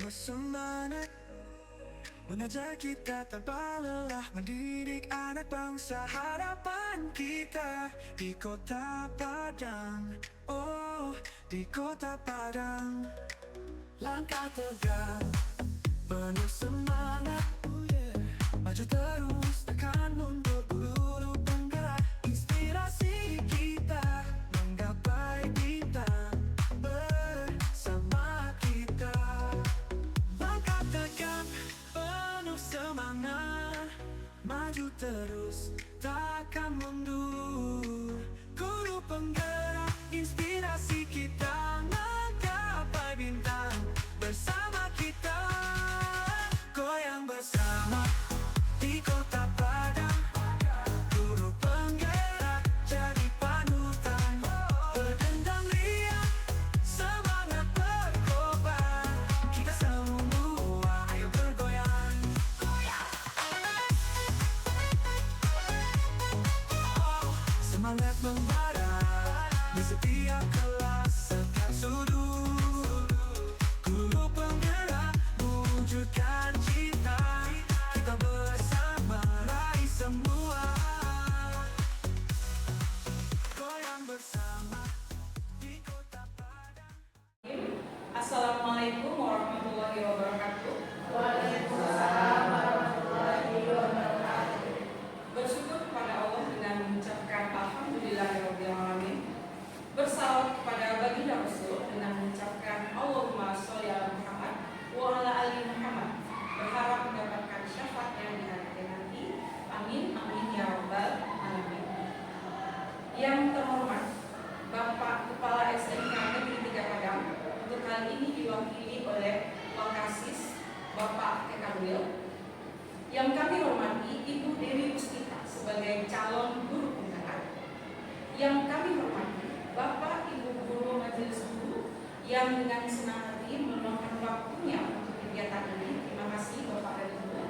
bersemangat mengajar kita tanpa lelah, mendidik anak bangsa. Harapan kita di kota Padang, oh di kota Padang. Langkah tegak, penuh semangat, maju terus, takkan mundur. Guru penggerak, inspirasi kita menggapai bintang bersama kita. Langkah tegak, penuh semangat, maju terus, takkan mundur. Guru penggerak, inspirasi kita menggapai bintang bersama kita. Goyang bersama di kota Padang, guru penggerak jadi panutan. Berdendang riang, semangat berkobar, kita semua ayo bergoyang. Semangat membara di setiap kelas, setiap sudut. Guru penggerak wujudkan cita, kita bersama raih semua. Goyang bersama di kota Padang. Assalamualaikum warahmatullahi wabarakatuh. Waalaikumsalam warahmatullahi wabarakatuh. Bersyukur kepada Allah dengan mengucapkan alhamdulillahirabbil alamin. Bersalawat kepada baginda Rasul dengan mengucapkan Allahumma sholli ala Muhammad wa ala ali Muhammad. Berharap mendapatkan syafaatnya di hari nanti. Amin amin ya rabbal alamin. Yang terhormat Bapak Kepala SMK Negeri 3 Padang, untuk kali ini diwakili oleh Wakasis Bapak Kekamil. Yang kami hormati Ibu Dewi Puspita sebagai calon guru penggerak. Yang kami hormati Bapak Ibu Guru Majelis Guru yang dengan senang hati meluangkan waktunya untuk kegiatan ini. Terima kasih Bapak dan Ibu.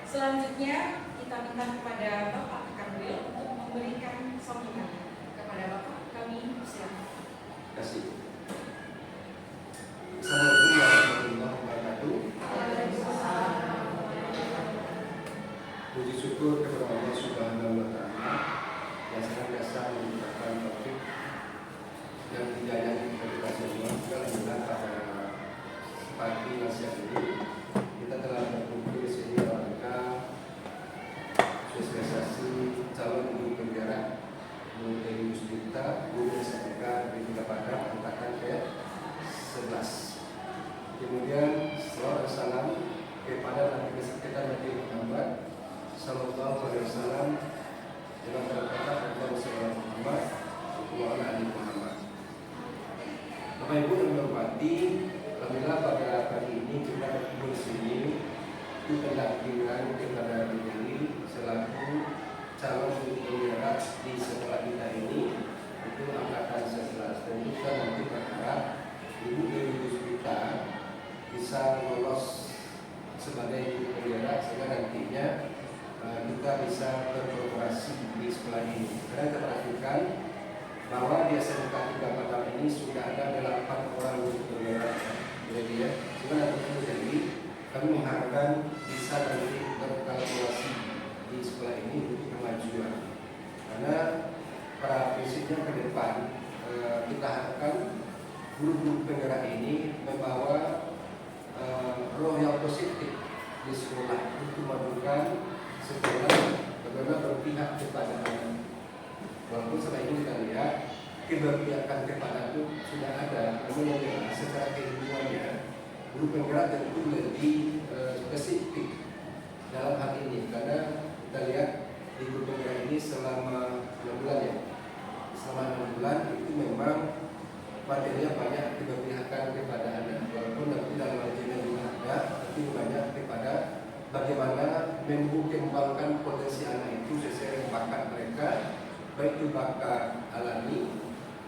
Selanjutnya kita minta kepada Bapak Kekamil untuk memberikan sambutannya. Kepada Bapak kami silakan. Terima kasih. Assalamualaikum warahmatullahi wabarakatuh. Puji syukur kepada Allah Subhanahu wa Ta'ala yang senantiasa memberikan taufik dan hidayah kepada kita semua. Alhamdulillah pada pagi nasihat ini kita telah berkumpul di sini dalam rangka sosialisasi calon guru penggerak Dewi Puspita, guru SMK Negeri 3 Padang angkatan ke-11. Kemudian salawat dan salam kepada Nabi kita Nabi Muhammad Sallallahu Alaihi Wasallam dalam kata Rasulullah Muhammad wa ala ali Muhammad. Bapak Ibu yang berhormati, alhamdulillah pada pagi ini kita berkumpul di sini untuk pendampingan kepada Bu Dewi selaku calon guru penggerak di sekolah kita ini itu angkatan 11. Dan kita nanti berharap Ibu Dewi Puspita bisa lolos sebagai guru penggerak sehingga nantinya kita bisa berkolaborasi di sekolah ini. Karena kita perhatikan bahwa di SMK 3 Padang ini sudah ada 8 orang guru penggerak. Jadi ya, sehingga nanti jadi kami mengharapkan bisa nanti berkolaborasi di sekolah ini untuk kemajuan. Karena pada prinsipnya ke depan kita harapkan guru-guru penggerak ini membawa roh yang positif di sekolah untuk memajukan sekolah bagaimana berpihak kepada anak. Walaupun selama ini kita lihat keberpihakan kepada itu sudah ada, namun yang jelas secara keilmuannya guru penggerak tentu lebih spesifik dalam hal ini. Karena kita lihat di guru penggerak ini selama 6 bulan ya, selama 6 bulan itu memang materinya banyak keberpihakan kepada anak. Walaupun nanti dalam materinya juga ada, tapi banyak kepada bagaimana mengembangkan potensi anak itu sesuai dengan bakat mereka, baik itu bakat alami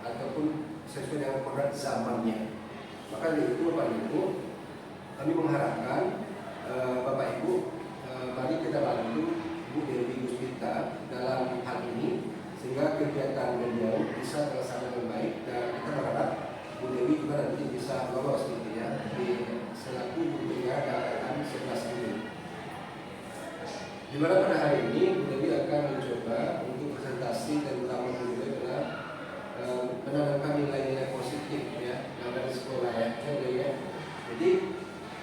ataupun sesuai dengan kodrat zamannya. Maka dari itu Bapak Ibu, kami mengharapkan Bapak Ibu mari kita bantu Bu Dewi Puspita dalam hal ini sehingga kegiatan beliau bisa terlaksana dengan baik, dan kita berharap Bu Dewi juga nanti bisa lolos gitu ya di pada hari ini Bu Dewi akan mencoba untuk presentasi tentang bagaimana menanamkan nilai-nilai positif ya yang dari sekolah ya. Jadi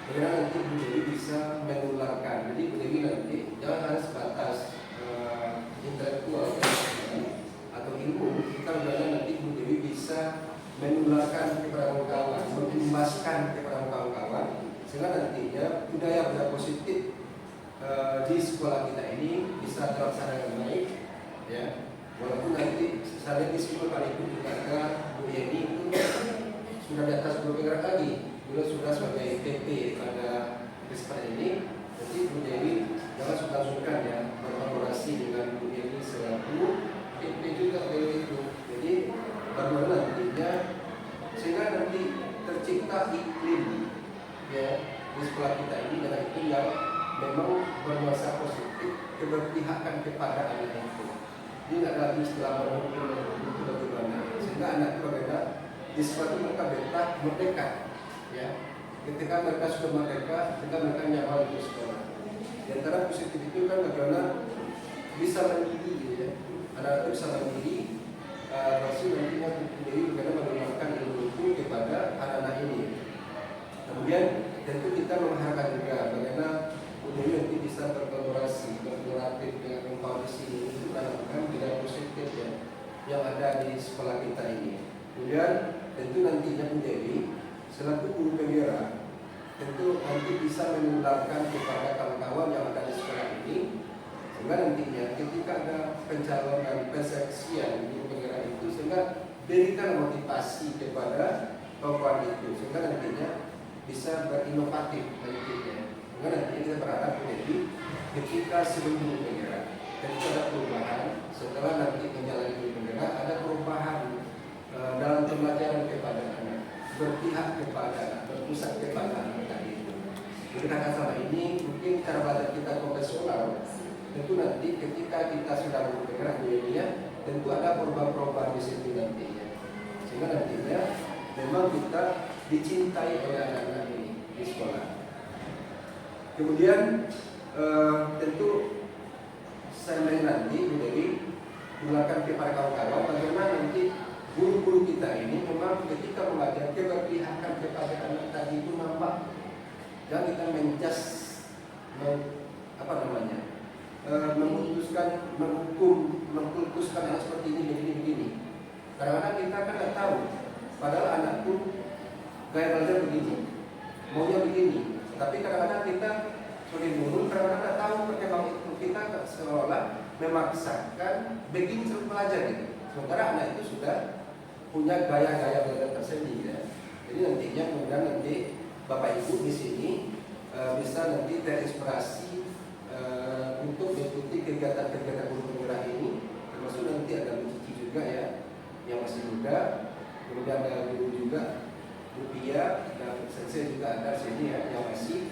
bagaimana nanti Bu Dewi bisa menularkan. Jadi Bu Dewi nanti jangan hanya sebatas intelektual atau ilmu, kita bagaimana nanti Bu Dewi bisa menularkan kepada kawan-kawan, mengimbaskan kepada kawan-kawan, sehingga nantinya budaya positif di sekolah kita ini bisa terlaksana dengan baik ya. Walaupun nanti saya di sekolah kali itu juga ada Bu Yeni itu sudah di atas guru penggerak lagi, beliau sudah sebagai PP pada kesempatan ini. Jadi Bu Dewi jangan sungkan-sungkan ya berkolaborasi dengan Bu Yeni selaku PP juga beliau itu. Jadi bagaimana nantinya sehingga nanti tercipta iklim ya di sekolah kita ini dengan iklim yang memang bernuansa positif, keberpihakan kepada anak itu. Ini tidak ada lagi istilah berhukum itu bagaimana, sehingga anak itu berbeda di sekolah itu mereka betah merdeka ya. Ketika mereka sudah merdeka, ketika mereka nyaman di sekolah. Di antara positif itu kan bagaimana bisa mandiri ya. Anak itu bisa mandiri, pasti nantinya sendiri bagaimana menggunakan ilmu itu kepada anak-anak ini. Kemudian tentu kita mengharapkan juga bagaimana Dewi nanti bisa berkolaborasi, berkolaboratif dengan kawan di sini untuk menanamkan nilai positif ya yang ada di sekolah kita ini. Kemudian tentu nantinya Bu Dewi selaku guru penggerak tentu nanti bisa menularkan kepada kawan-kawan yang ada di sekolah ini, sehingga nantinya ketika ada pencalonan persepsian guru penggerak itu, sehingga berikan motivasi kepada kawan itu, sehingga nantinya bisa berinovatif nantinya. Karena nanti kita berharap jadi ketika sebelum guru penggerak, ketika ada perubahan, setelah nanti menjalani guru penggerak, ada perubahan dalam pembelajaran kepada anak, berpihak kepada anak, berpusat kepada anak tadi itu. Jadi karena sama ini mungkin cara belajar kita konvensional, tentu nanti ketika kita sudah guru penggerak dunia, tentu ada perubahan-perubahan di situ nantinya. Sehingga nantinya memang kita dicintai oleh anak-anak ini di sekolah. Kemudian tentu saya nanti Bu Dewi menggunakan kepada kawan-kawan bagaimana nanti guru-guru kita ini memang ketika mengajar keberpihakan kepada anak tadi itu nampak. Jangan kita menjas memutuskan, menghukum, mengkultuskan anak seperti ini begini. Kadang-kadang kita kan nggak tahu, padahal anak pun gaya belajar begini, maunya begini. Tapi kadang-kadang kita sebagai guru kadang-kadang tidak tahu perkembangan itu, kita seolah memaksakan begini terus belajar gitu. Sementara anak itu sudah punya gaya-gaya belajar tersendiri ya. Jadi nantinya kemudian nanti Bapak Ibu di sini bisa nanti terinspirasi untuk mengikuti kegiatan-kegiatan guru penggerak ini, termasuk nanti ada Bu Cici juga ya yang masih muda, kemudian ada guru juga Rupiah dan Sensei juga ada sini ya yang masih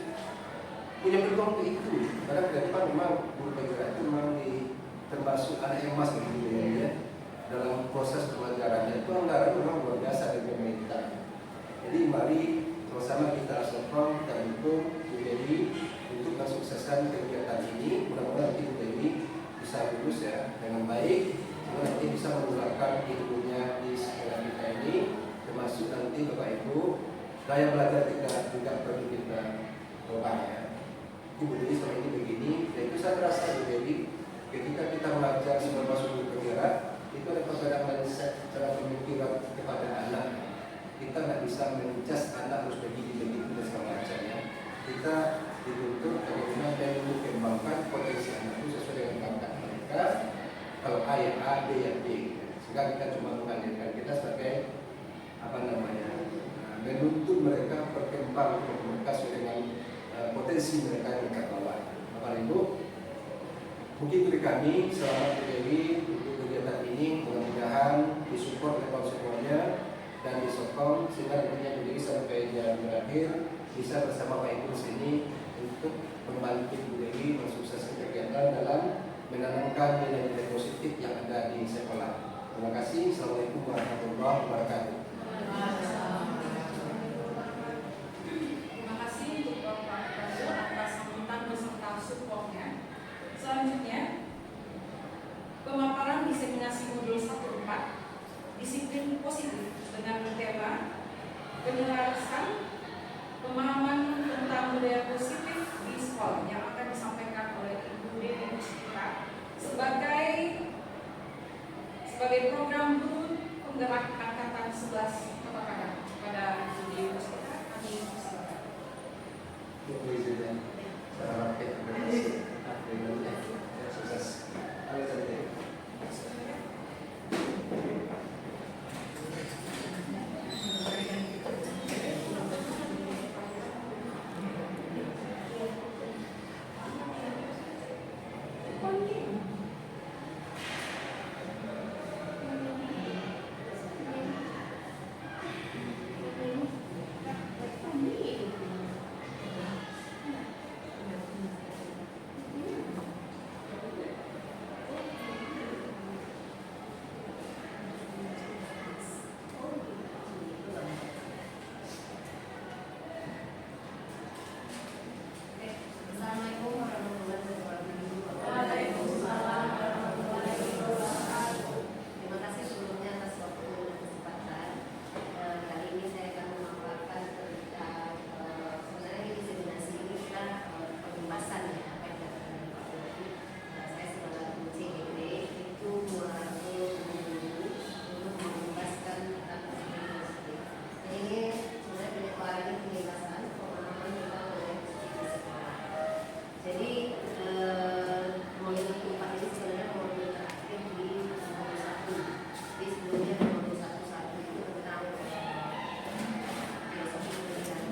punya peluang untuk itu. Karena ke depan memang guru penggerak itu memang termasuk anak emas begitu ya dalam proses pembelajarannya. Itu anggaran memang luar biasa dari pemerintah. Jadi mari sama-sama kita sokong dan dukung Bu Dewi untuk mensukseskan kegiatan ini. Mudah-mudahan nanti Bu Dewi bisa lulus ya dengan baik, sehingga nanti bisa menularkan ilmunya di sekolah kita ini. Termasuk nanti Bapak Ibu gaya belajar kita juga perlu kita ubah ya. Bu Dewi selama ini begini, dan itu saya rasa Bu Dewi ketika kita belajar sebelum masuk guru penggerak itu ada perbedaan mindset cara pemikiran kepada anak. Kita nggak bisa menjas anak harus begini dan segala macam ya. Kita dituntut bagaimana dan mengembangkan potensi anak itu sesuai dengan bakat mereka. Kalau A ya A, B ya B. Sehingga kita cuma menghadirkan kita sebagai menuntut mereka berkembang mereka sesuai dengan potensi mereka yang mereka bawa. Bapak Ibu, mungkin dari kami selamat Bu Dewi untuk kegiatan ini, mudah-mudahan disupport oleh kawan semuanya dan disokong sehingga nantinya Bu Dewi sampai jam berakhir bisa bersama Pak Ibu di sini untuk membantu Bu Dewi mensukseskan kegiatan dalam menanamkan nilai-nilai positif yang ada di sekolah. Terima kasih. Assalamualaikum warahmatullahi wabarakatuh. Terima kasih untuk Bapak Profesor atas sambutan beserta supportnya. Selanjutnya diseminasi modul 1/4 disiplin positif dengan tema penyelarasan pemahaman tentang budaya positif di sekolah yang akan disampaikan oleh Ibu Dewi Mustika sebagai program guru penggerak angkatan 11 Kota Padang. Kepada Ibu Dewi Mustika kami silakan. Bu izinnya saya pakai ya sukses. Halo cantik. Assalamualaikum warahmatullahi wabarakatuh. Waalaikumsalam warahmatullahi wabarakatuh. Terima kasih sebelumnya atas waktu dan kesempatan. Kali ini saya akan memaparkan tentang sebenarnya di diseminasi ini kita pembahasan ya apa yang dikatakan oleh Pak Bobi. Saya sebagai CGP itu merangkul guru untuk membebaskan tentang positif. Ini sebenarnya penyebaran kebebasan pemahaman tentang budaya positif di sekolah. Jadi modul 4 ini sebenarnya modul terakhir di modul 1. Jadi sebelumnya di modul 1 itu tentang filosofi pendidikan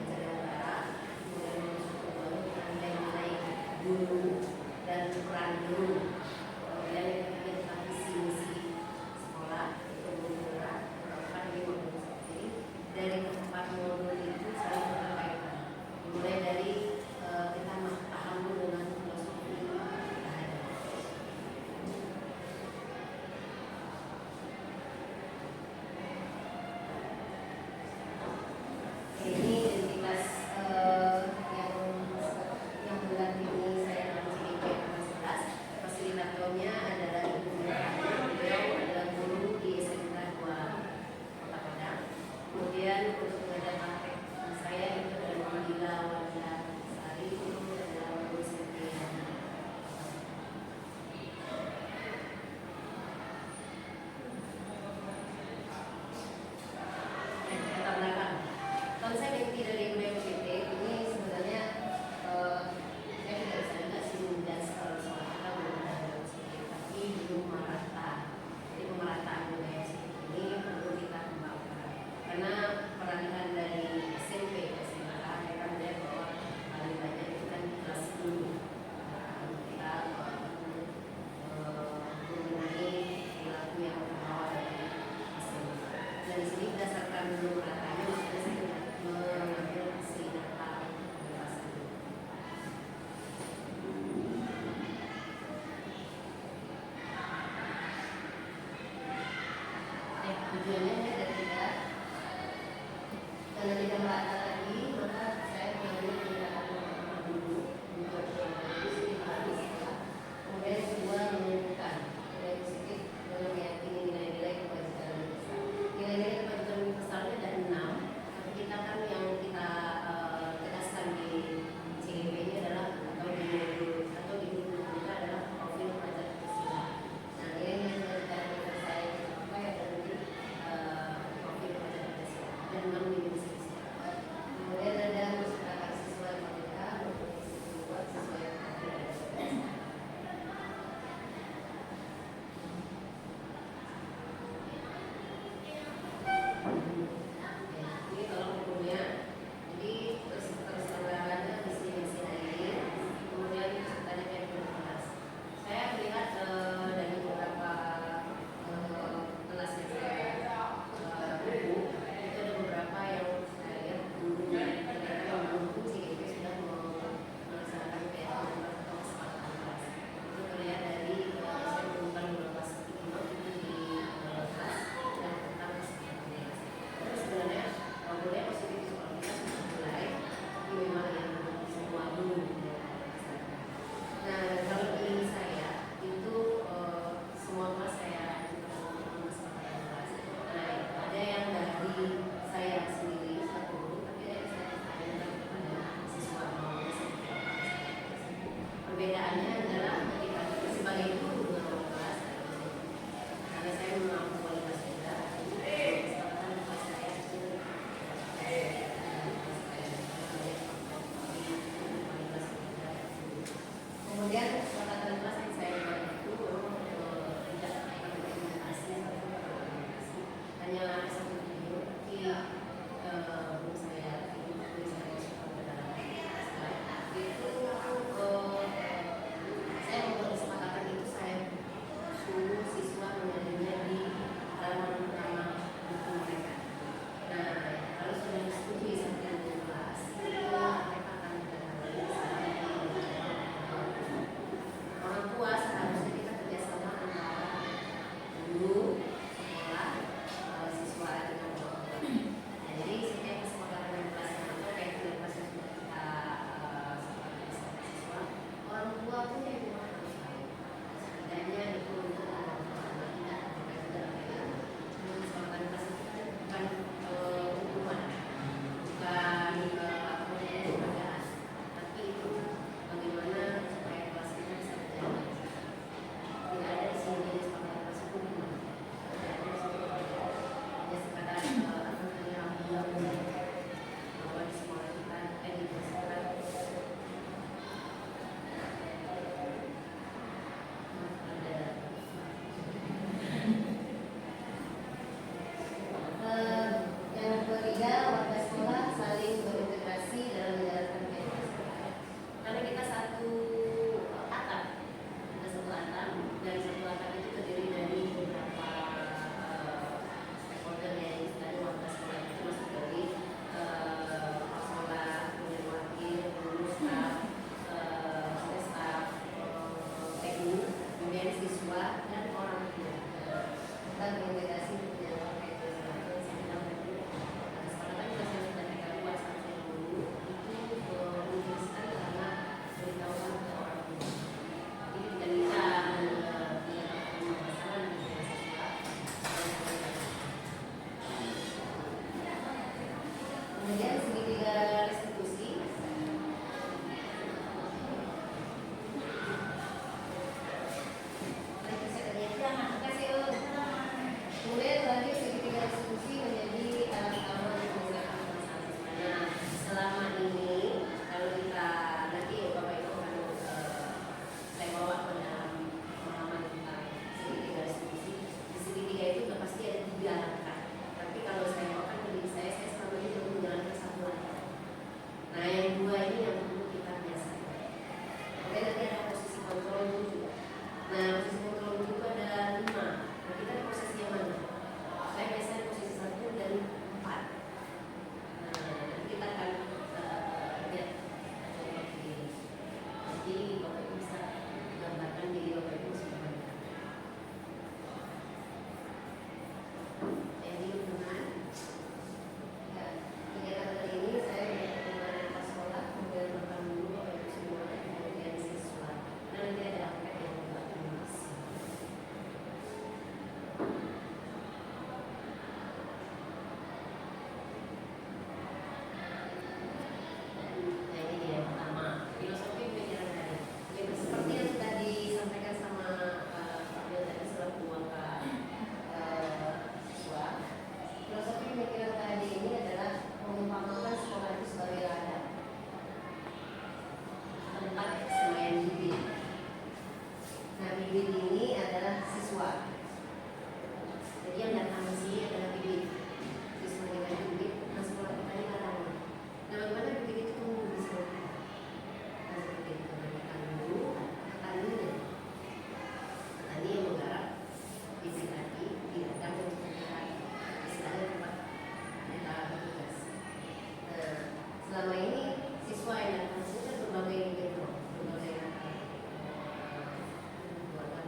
negara, kemudian modul 1 baru tentang nilai-nilai guru dan peran guru. Kemudian yang ketiga tentang visi misi sekolah itu guru gerak. Keempat ini modul 1 ini dari keempat modul itu saling berkaitan. Mulai dari kita paham dulu dengan filosofi bahaya. Ini identitas yang bulan ini saya dalam CGP angkatan 11. Fasilitatornya adalah Ibu Murahani. Beliau adalah guru di SMK 2 Kota Padang. Kemudian untuk pengajar praktek saya itu adalah Mandila Wajah Sari, itu adalah guru Sintiana. Latar belakang konsep inti dari BPT ini sebenarnya saya tidak bisa juga sih menjelaskan kalau soal kita belum ada dalam sedikit, tapi belum merata. Jadi pemerataan budaya sedikit ini perlu kita kembangkan karena peralihan dari SMP ke SMA mereka melihat bahwa paling banyak itu kan kelas 10 kita mengenai perilaku yang terbawa dari SMA. Dan di sini berdasarkan belum meratanya makanya saya tidak mengambil hasil data pembahasan ini. Tujuannya ada tiga. Karena tidak merata lagi, maka saya mengambil tindakan dulu untuk positif sekolah. Kemudian yang kedua menentukan budaya positif dengan meyakini nilai-nilai kebajikan universal. Nilai-nilai kebajikan universal ada 6. Tapi kita kan yang kita tegaskan di CGP ini adalah atau di modul atau di guru kita adalah profil pelajar Pancasila. Nah, nilai-nilai kebajikan universal yang kita pakai adalah siswa dan orang tua. Kita berintegrasi dengan terkait dengan sekarang kan kita sangat mendapat buat sampai dulu itu menjelaskan karena beritahukan ke orang tua. Jadi tidak bisa tidak masalah dengan siswa. Kemudian segitiga restitusi. Kemudian tadi segitiga restitusi menjadi utama untuk menggunakan masalah. Nah, selama ini kalau kita nanti Bapak Ibu akan saya bawa ke dalam pemahaman tentang segitiga restitusi. Di segitiga itu sudah pasti ada 3 langkah. Tapi kalau saya bawakan ke diri saya selama ini belum menjalankan 1 langkah. Nah, yang 2 ini yang perlu kita biasakan. Kemudian nanti ada posisi kontrol juga. Nah, posisi kontrol itu ada 5. Nah, kita di posisi yang mana? Saya biasanya posisi 1 dan 4. Nah, nanti kita akan lihat seperti ini. Jadi Bapak Ibu bisa gambarkan diri Bapak Ibu seperti mana. Jadi teman, ya, kegiatan kali ini saya dengan anak sekolah, kemudian makan dulu Bapak Ibu semua, kemudian siswa. Nah, nanti ada angkat yang Bapak tulis. Nah, ini dia yang pertama, filosofi pemikiran tadi. Ya, seperti yang sudah disampaikan sama Pak Bill tadi selaku wakil siswa. Filosofi pemikiran tadi ini adalah mengumpamakan sekolah itu sebagai ladang, tempat semayan bibit. Nah, bibit ini adalah siswa. Jadi yang datang ke sini adalah bibit. Siswa dengan bibit, nah sekolah kita ini ladang. Nah, bagaimana bibit itu tumbuh di sekolah kita? Nah, seperti itu, kita dulu petaninya. Petani yang menggarap bibit tadi di ladang yang kita istilahnya tempat kita bertugas. Nah, selama ini siswa yang datang ke sini kan berbagai background, berbagai latar belakang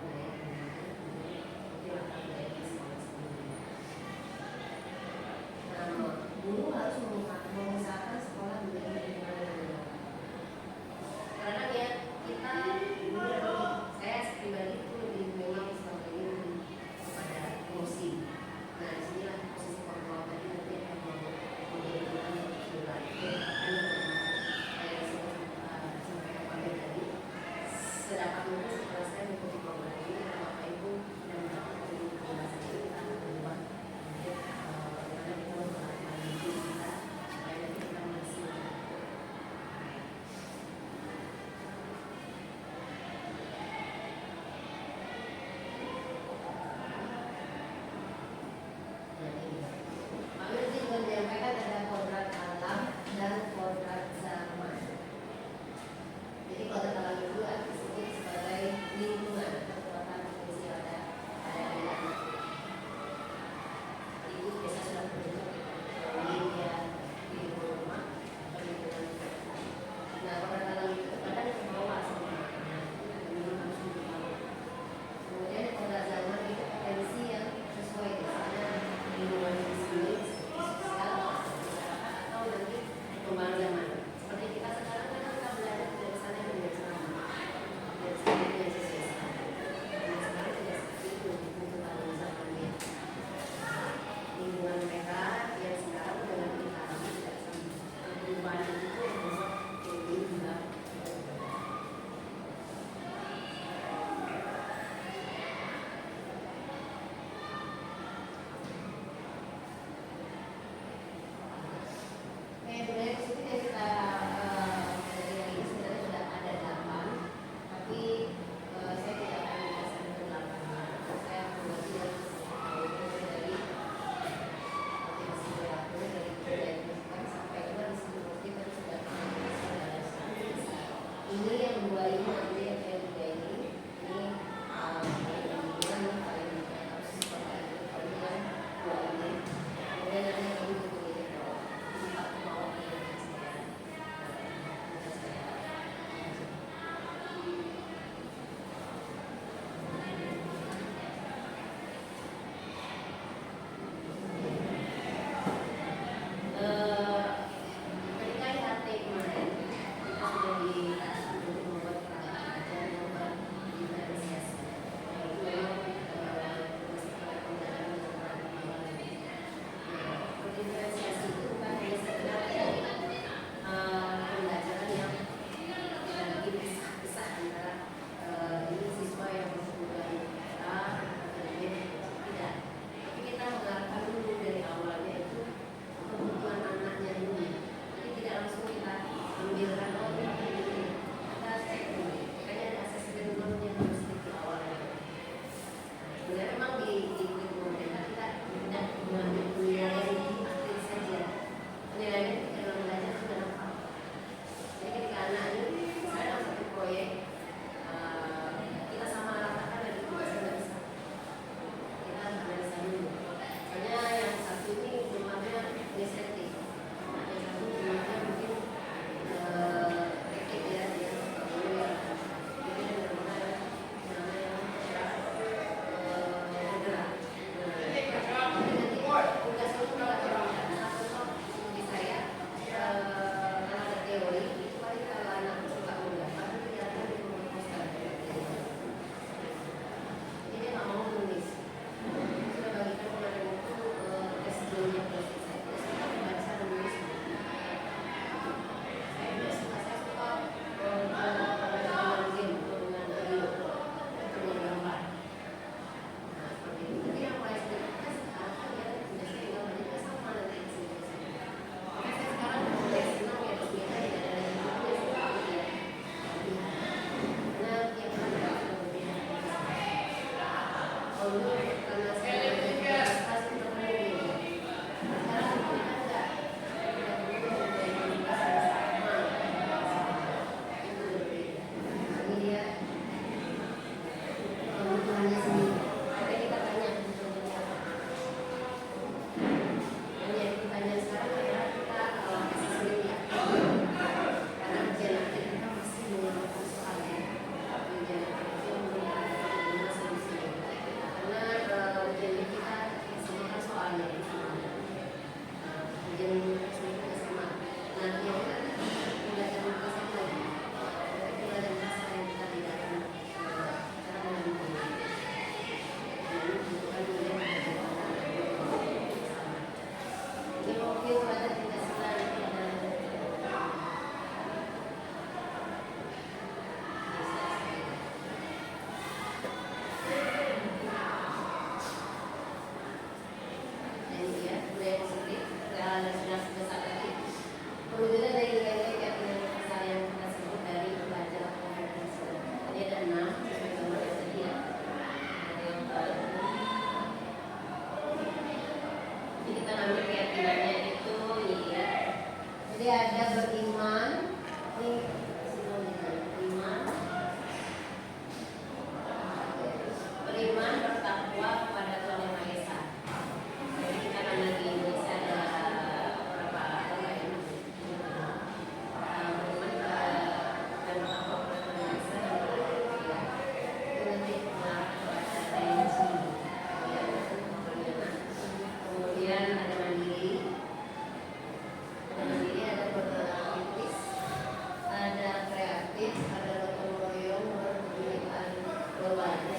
beriman, bertakwa kepada Tuhan Yang Maha Esa. Jadi karena di Indonesia ada beberapa agama yang beriman dan bertakwa kepada Tuhan Yang Maha Esa. Itu nanti baca religion. Kemudian ada mandiri. Ada mandiri, ada berkritis, ada kreatif, ada gotong royong, berkegiatan berwarga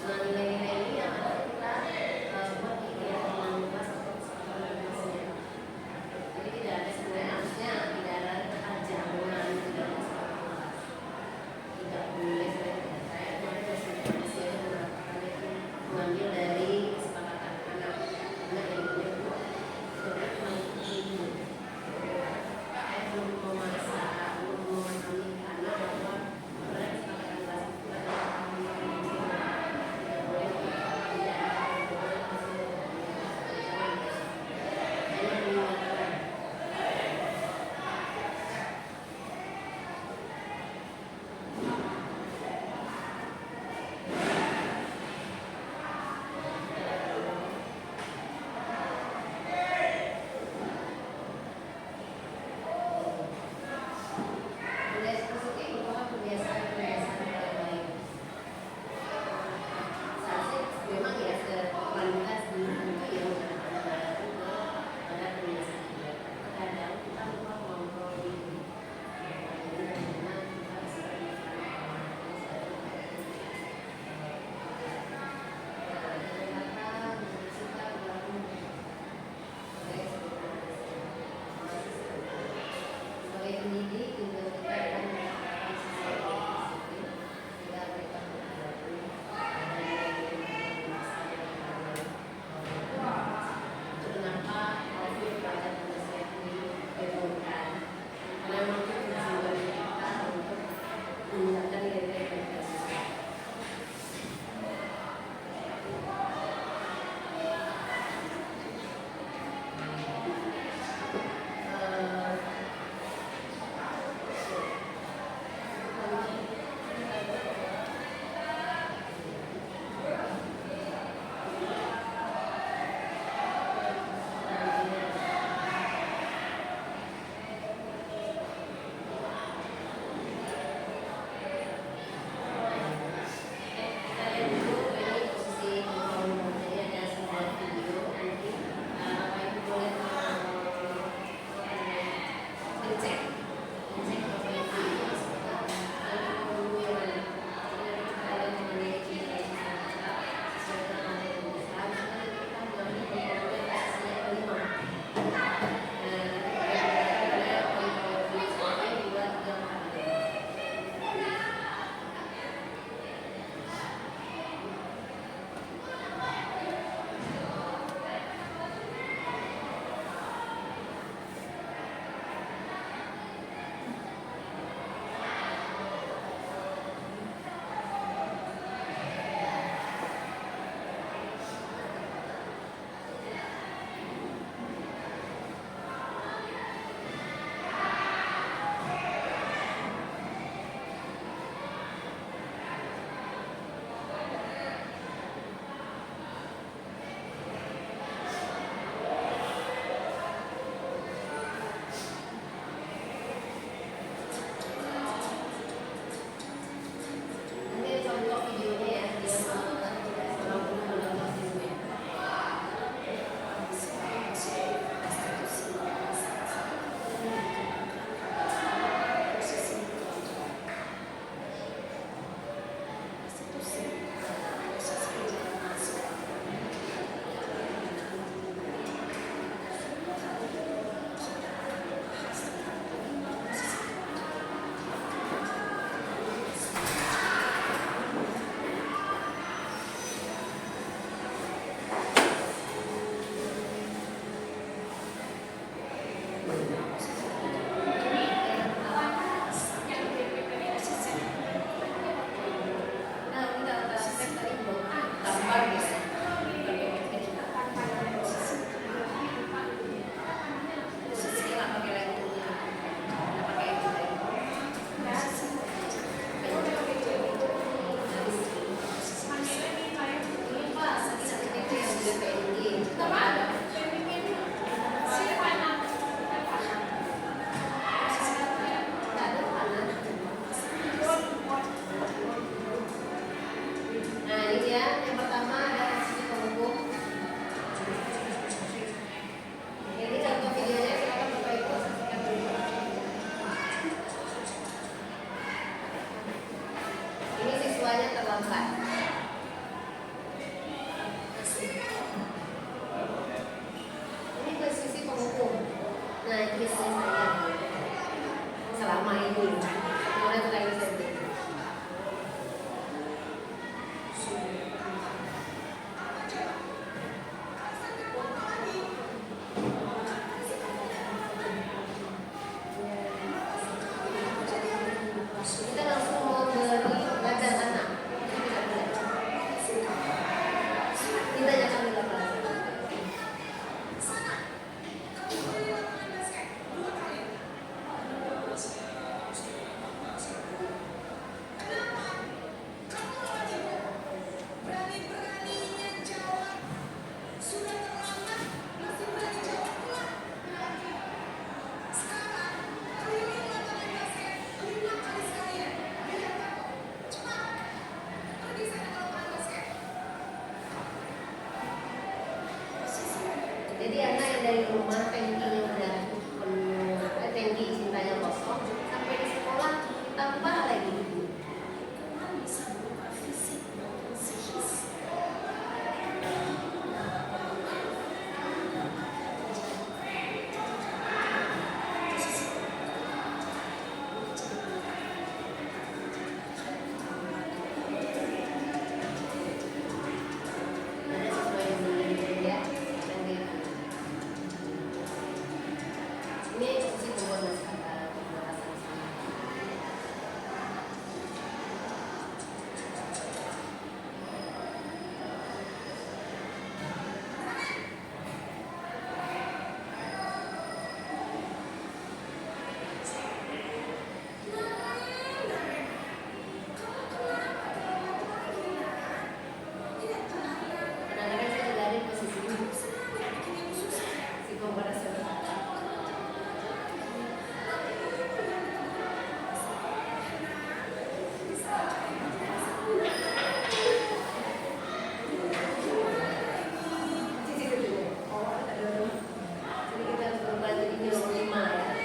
dan nilai-nilai ini yang ada kita buat kegiatan yang luas untuk semuanya. Jadi tidak ada sebenarnya harusnya tidak ada keajaran, tidak ada sekolah, tidak boleh saya kemarin masih ada mengatakan itu mengambil dari kesepakatan anak yang punya saya belum memasak, belum memahami karena bahwa pada kesepakatan kelas itu ada tidak boleh hanya mengingatkan. Budaya positif merupakan kebiasaan-kebiasaan yang baik. Seharusnya memang ya kualitas di itu yang mengarahkan pada kebiasaan kita. Kadang kita lupa mengontrol diri. Bagaimana kita bisa sebagai pendidik juga kita akan melakukan sesuatu disiplin kita berikan pelajaran itu kenapa COVID pada nasihat ini diumumkan karena memang itu tujuan kita untuk meningkatkan nilai-nilai Pancasila. Kalian dulu ini posisi di kolom jadi ada sebuah video nanti apa itu boleh ngecek apa yang video kalian dulu yang mana jadi kalian mengenai cerita sesuai dengan ada yang bisa misalnya kita mengambil poin-poin posisinya kelima dan kalian poin-poin sampai 2, 3, 4. Nanti contoh videonya ya, dia melakukan orang pun menonton filmnya. Nah, kita tes tadi belum gambar bisa. Posisi nggak pakai lagi, nggak pakai itu lagi. Posisi dari rumah tangkinya udah penuh, tangki cintanya kosong, sampai di sekolah tambah lagi. Ada siswa yang meninggal ya, dan gitu. Ini posisi pembuat naskah pembahasan sama. Kadang-kadang saya juga ada di posisi ini, si pembuat naskah. Jadi kita harus berubah jadi minum 5 ya.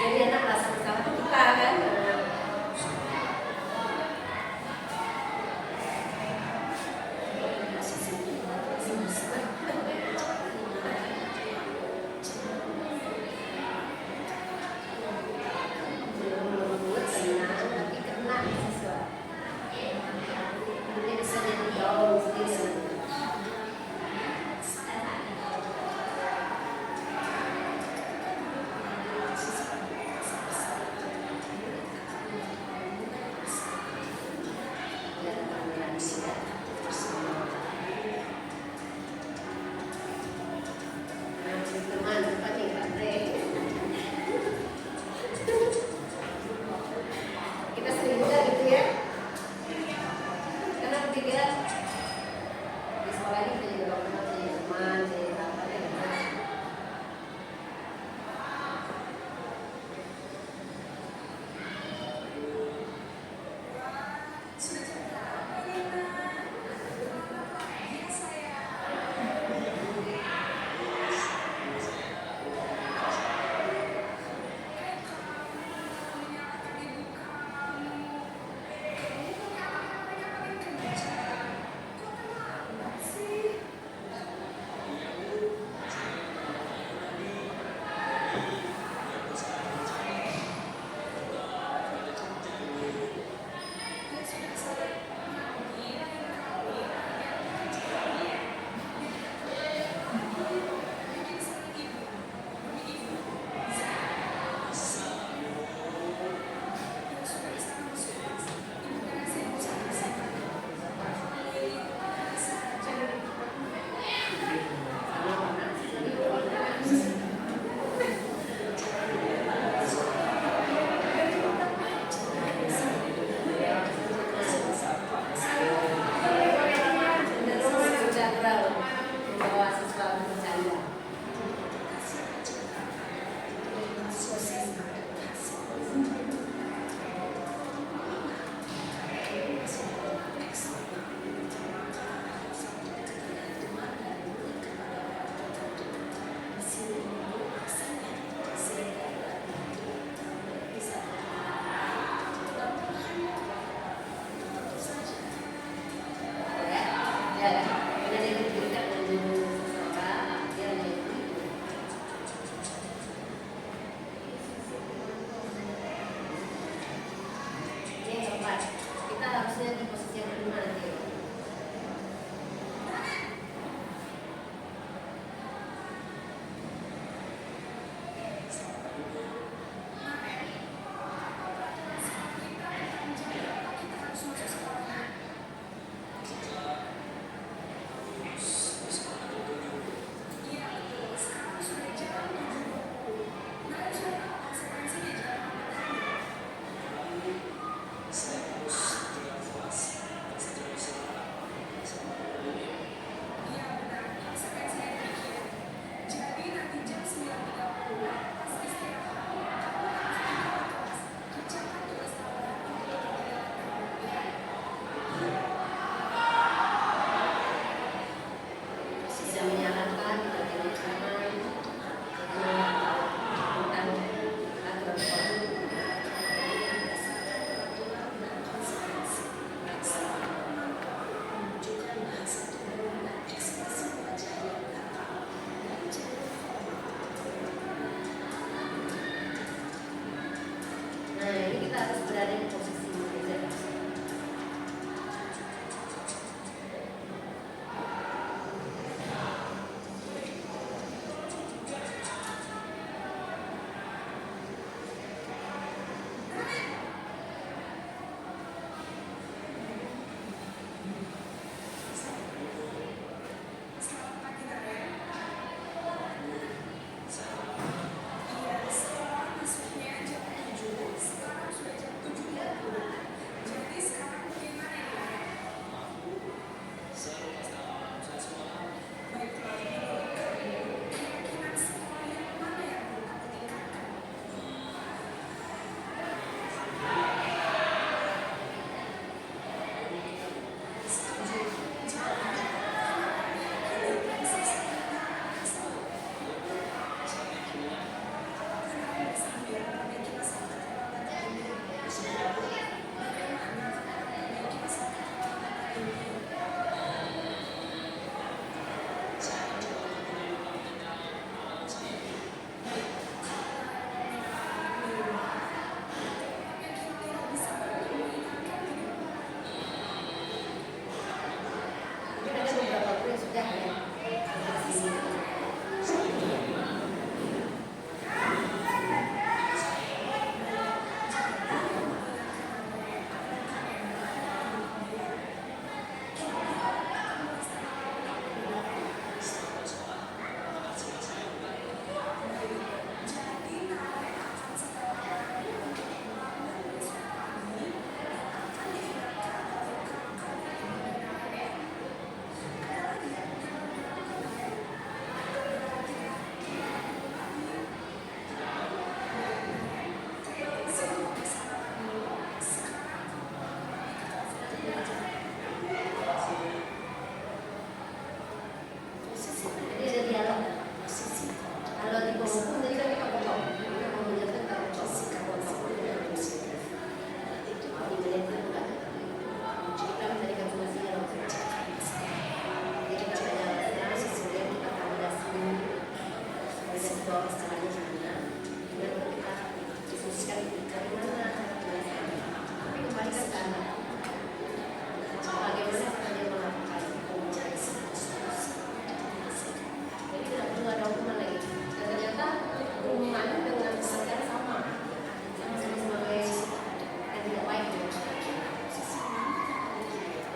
Jadi anak rasa bersama tuh kita kan. Belum tenang tapi kena siswa. Ini bisa jadi jauh sendiri. Teman, cepat nih, Andre. Kita sering juga gitu ya. Karena ketiga di sekolah ini kita juga pernah jadi teman, jadi apa ya. Membawa siswa bercanda. Ya, ada yang diberikan dengan seseorang, dia menjadi yang keempat. Kita harusnya di posisi yang kelima nanti.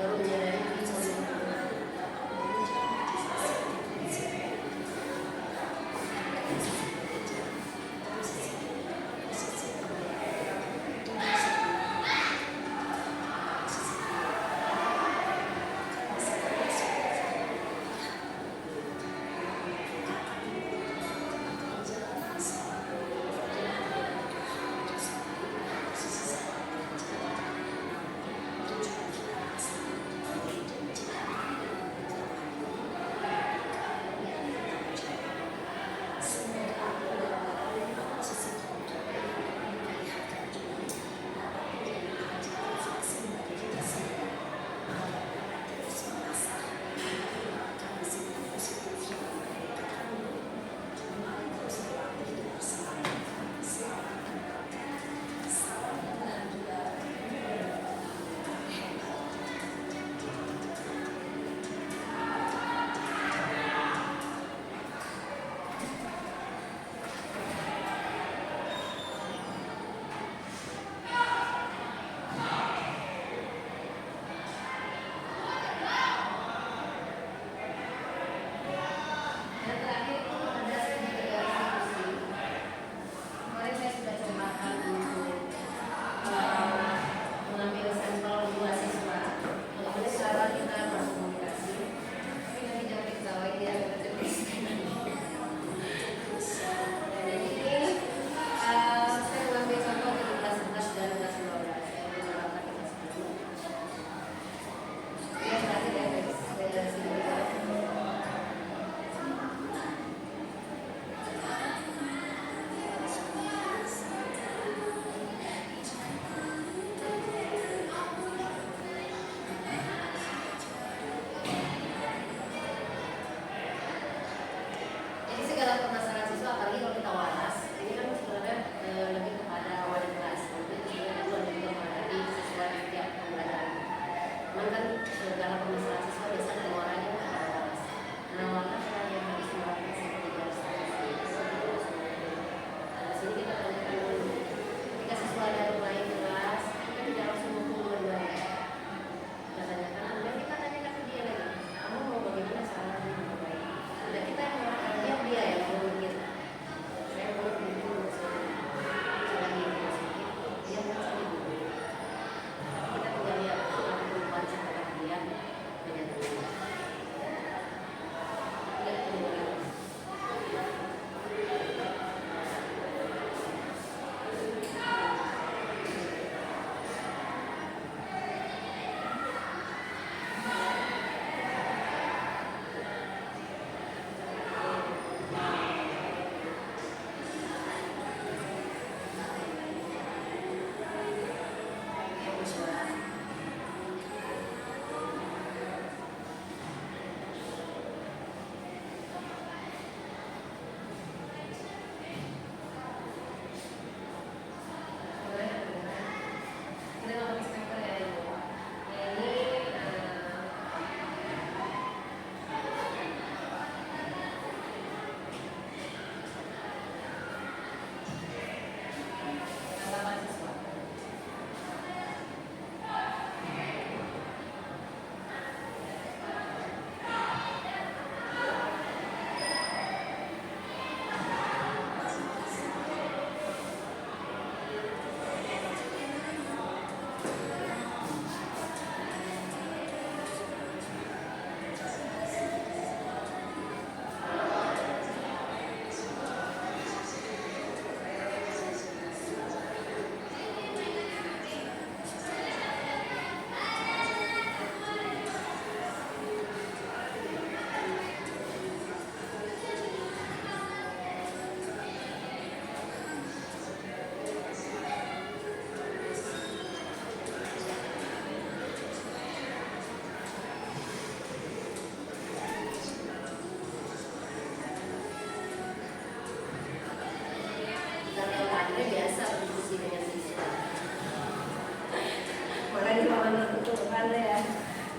baru menyadari bisa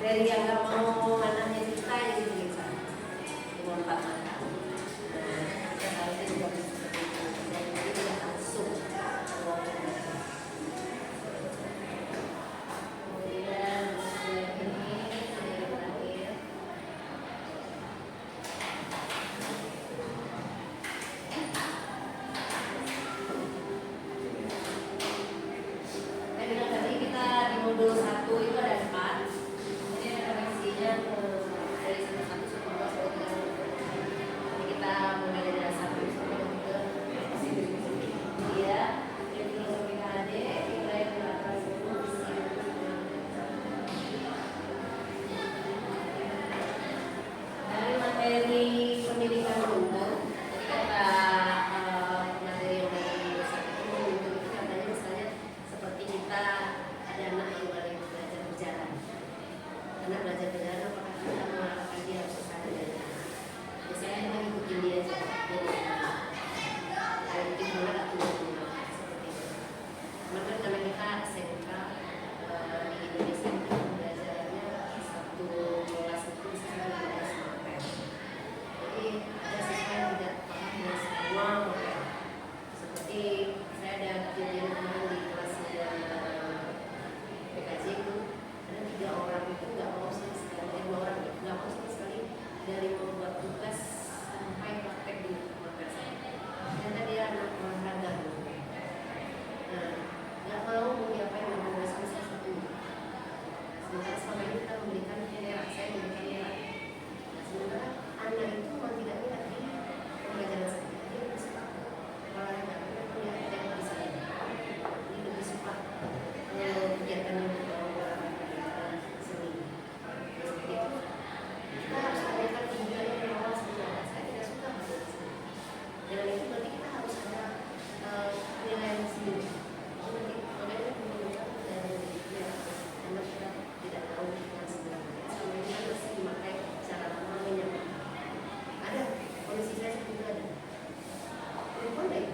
dari yang nggak mau anaknya cerita jadi cerita dengan Pak Mata. Harusnya juga seperti itu. Dan jadi tidak langsung. Kemudian ini memberikan merah, saya memberikan merah. Nah, sementara anak itu memang tidak minat di pembelajaran saya. Dia lebih suka olahraga, dia tidak bisa. Dia lebih suka kegiatan seni. Seperti itu. Kita harus adakan kegiatan yang awal sebenarnya. Saya tidak suka hal itu. Dengan itu berarti kita harus ada penilaian sendiri. Nanti makanya kemudian dari karena kita tidak tahu yang sebenarnya. Selama ini kan masih memakai cara lama menyamar. Ada kondisi saya seperti itu ada. Perempuan deh,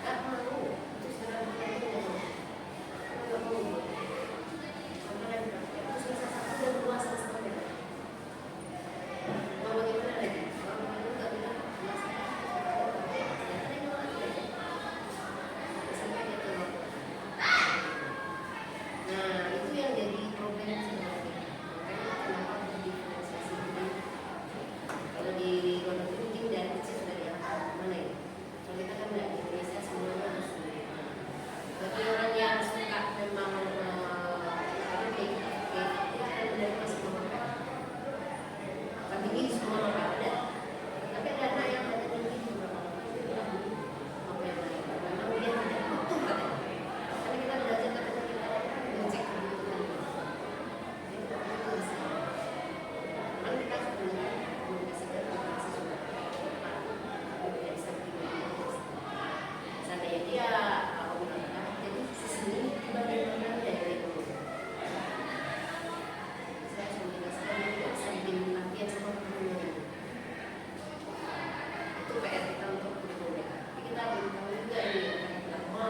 nggak mau itu sekarang kita itu nggak mau. Sampai itu selesai satu dan dua selesai. Mau bagaimana lagi? Kalau itu nggak bilang nah, itu yang jadi problem sebenarnya. Makanya kenapa berdiferensiasi ini. Kalau di luar negeri mungkin dari kecil sudah diangkat mana ya? Kalau kita kan nggak di Indonesia semuanya harus. Bagi orang yang suka memang kita kan menerima semua makan. Tapi ini semua makan ada. Tapi ada anak yang hanya tinggi cuma apa yang lain. Memang dia tidak butuh katanya. Karena kita belajar katanya kita mengecek kebutuhan. Jadi kita butuh di sana. Memang kita sebenarnya komunikasikan komunikasi sudah tepat. Tapi tidak bisa berdiri. Seandainya dia menggunakan jadi sesini bagaimana dari itu. Saya komunikasikan juga sambil latihan sama teman-teman. Itu PR kita untuk berkomunikasi. Tapi kita belum tahu juga ini lama.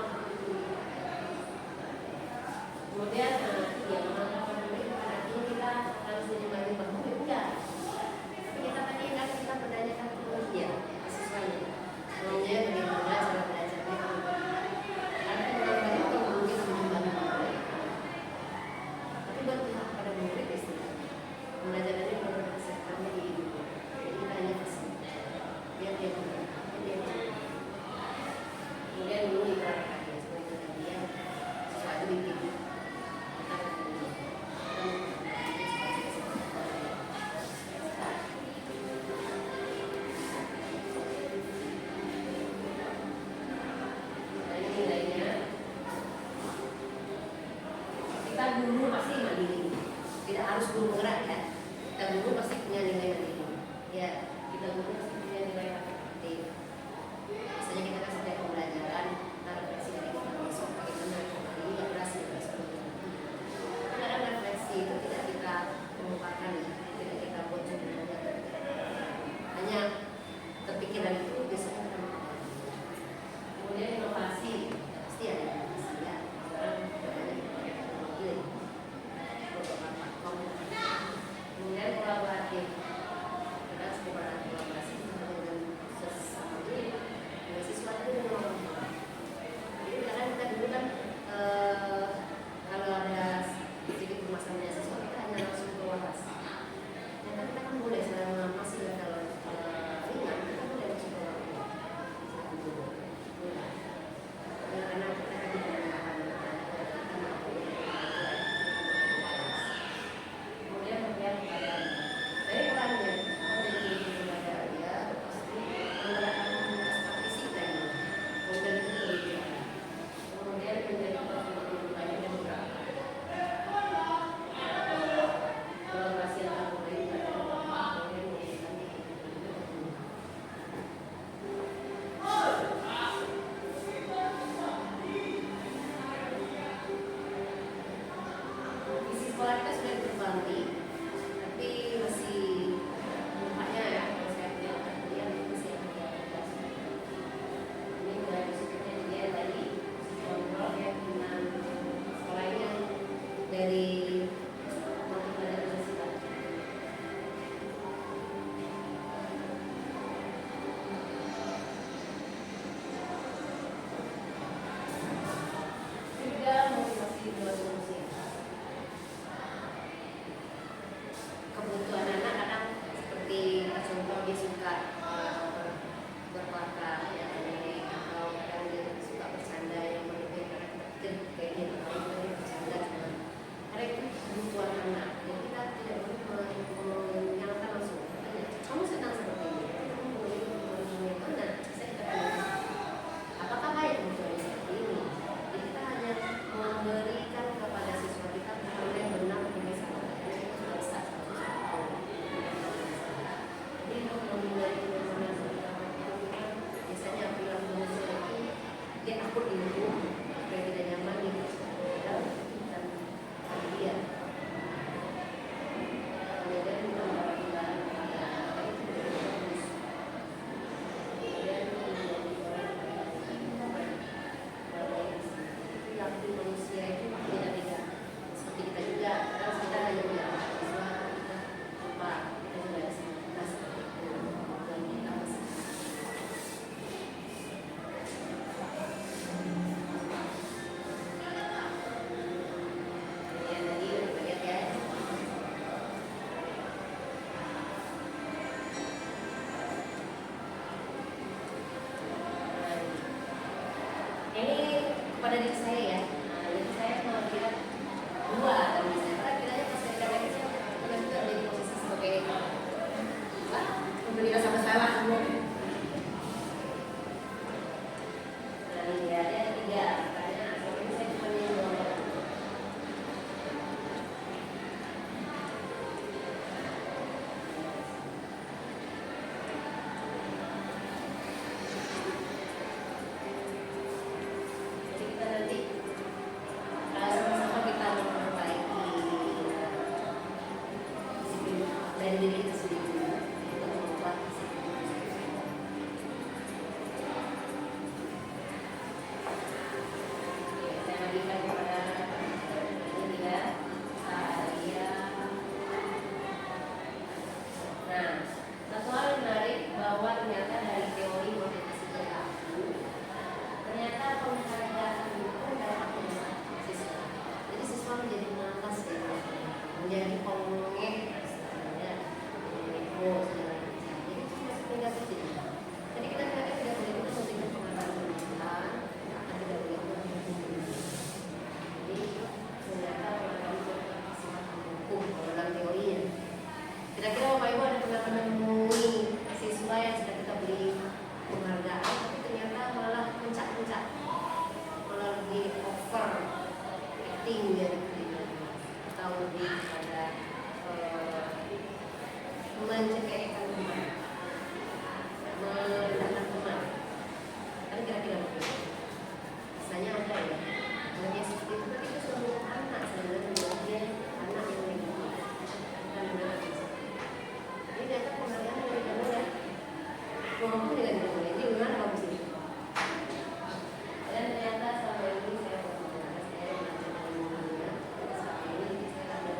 Kemudian yang mengatakan ini kita harus menyebabkan bahwa enggak. Tapi kita tadi kan kita menanyakan dia siswanya. Maunya bagaimana cara belajarnya. Karena orang itu mungkin menyebabkan. Tapi buat pihak pada murid istilah pembelajarannya benar-benar sertanya di hidup. Jadi kita hanya kasih biar dia benar. Kemudian dulu diterapkan ya seperti itu dia sesuatu di hidup. Nah, ini nilainya kita dulu pasti mandiri, tidak harus guru penggerak ya. Kita dulu pasti punya nilai mandiri. Ya, kita dulu pasti punya nilai aktif. Misalnya kita kasih dari pembelajaran, kita refleksi dari kita besok bagaimana hari ini nggak berhasil dan sebagainya. Kadang refleksi itu tidak kita melupakan, tidak kita buat sebenarnya. Hanya terpikir dari itu besok kita melakukan. Kemudian inovasi, pasti ada inovasi ya. Sekarang banyak teknologi, platform. Kemudian kolaboratif, kita sekolah hukum kalau dalam teorinya. Kira-kira Bapak Ibu ada pernah menemui siswa yang sudah kita beri penghargaan tapi ternyata malah puncak-puncak, malah lebih over acting dia atau lebih pada mencekekkan teman, merendahkan teman. Kan kira-kira begitu. Misalnya ada ya, dia seperti itu, tapi itu semua anak sebenarnya dia anak yang lebih dan benar. Ini ternyata penghargaan dari kamu ya, ngomong dengan kamu ini gimana kamu sih? Dan ternyata selama ini saya belajar ilmunya, selama ini saya ada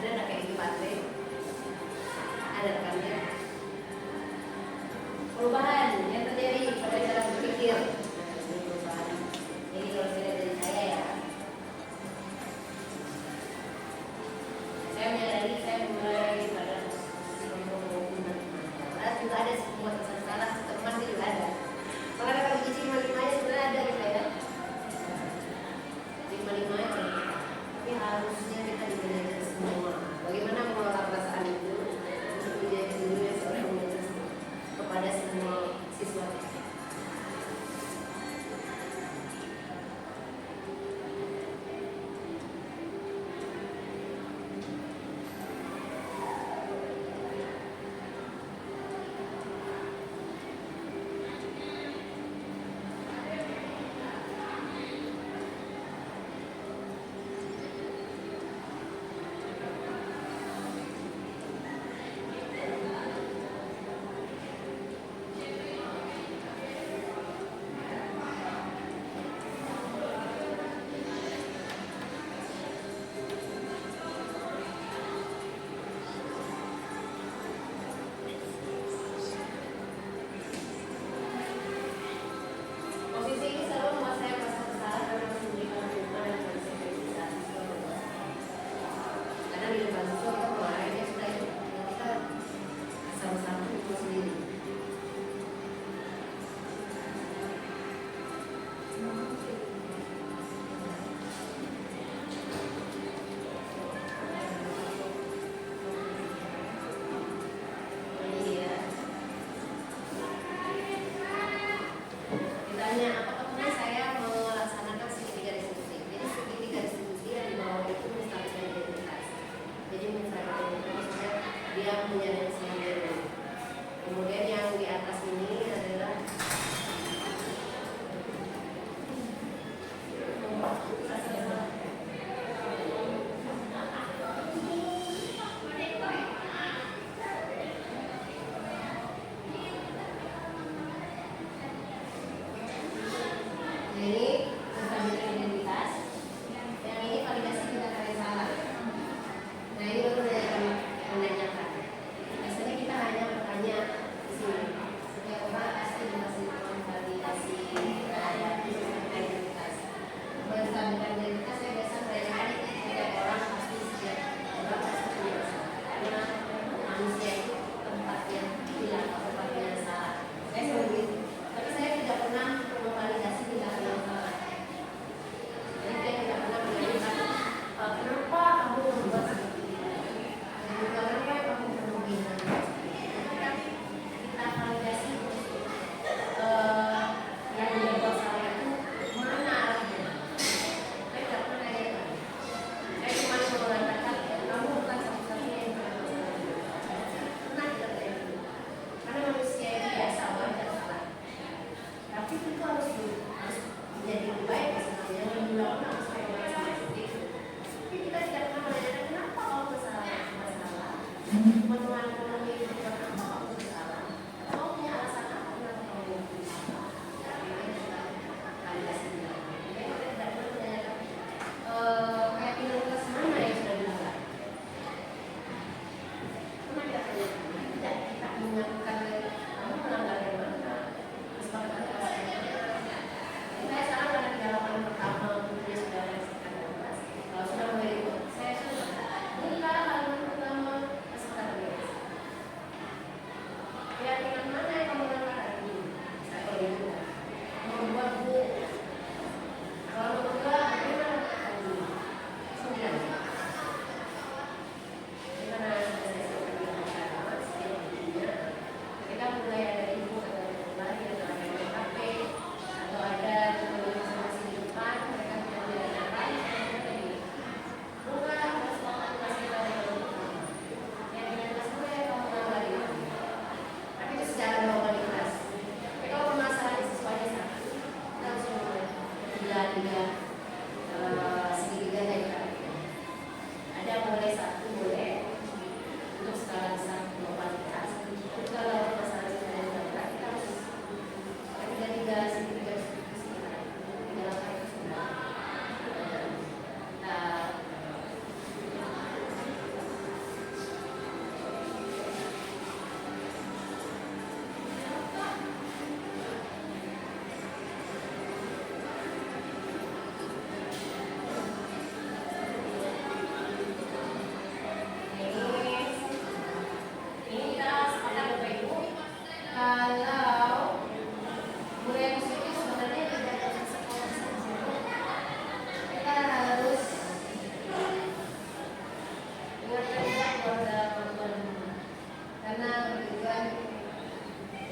ada kayak gitu baterai, ada rekannya. Perubahan yang terjadi pada cara berpikir. Jadi kalau saya dari saya ya, saya menyadari saya mulai pada padahal juga ada sebuah salah teman juga ada. Makanya kalau gizi 55 sebenarnya ada di saya 55 ya, tapi harusnya kita dimengerti semua. Bagaimana mengelola perasaan itu untuk menjadi dirinya seorang mengerti kepada semua siswa.